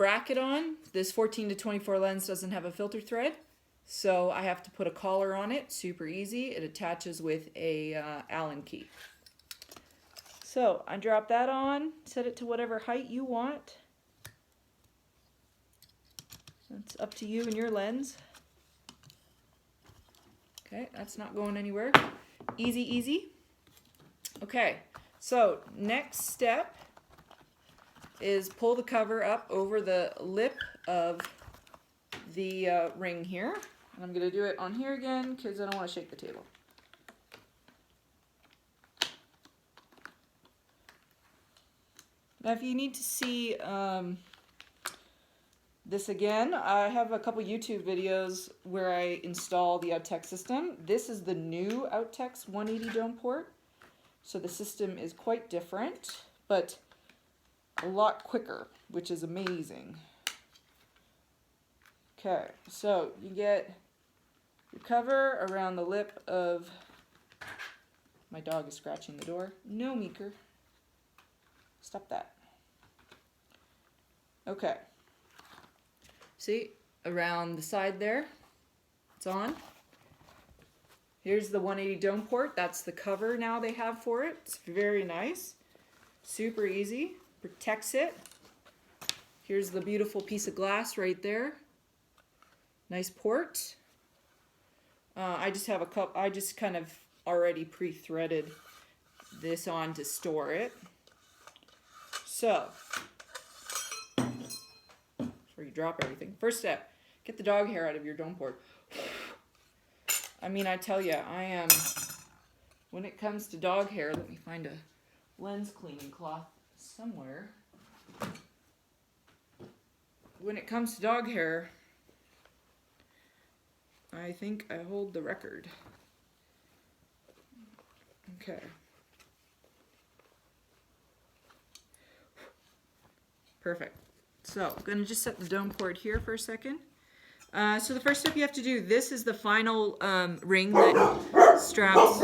bracket on. This 14 to 24 lens doesn't have a filter thread, so I have to put a collar on it. Super easy. It attaches with a Allen key. So I drop that on, set it to whatever height you want. That's up to you and your lens. Okay, that's not going anywhere. Easy, easy. Okay, so next step is pull the cover up over the lip of the ring here. And I'm going to do it on here again because I don't want to shake the table. Now if you need to see this again, I have a couple YouTube videos where I install the Outex system. This is the new Outex 180 dome port. So the system is quite different, but a lot quicker, which is amazing. Okay, so you get your cover around the lip of... My dog is scratching the door. No, Meeker. Stop that. Okay. See, around the side there, it's on. Here's the 180 dome port. That's the cover now they have for it. It's very nice. Super easy. Protects it. Here's the beautiful piece of glass right there. Nice port. I just have a cup. I just kind of already pre-threaded this on to store it. So, before you drop everything, first step, get the dog hair out of your dome port. I mean, I tell you, I am, when it comes to dog hair, let me find a lens cleaning cloth somewhere. When it comes to dog hair, I think I hold the record. Okay. Perfect. So I'm going to just set the dome port here for a second. So the first step you have to do, this is the final ring that straps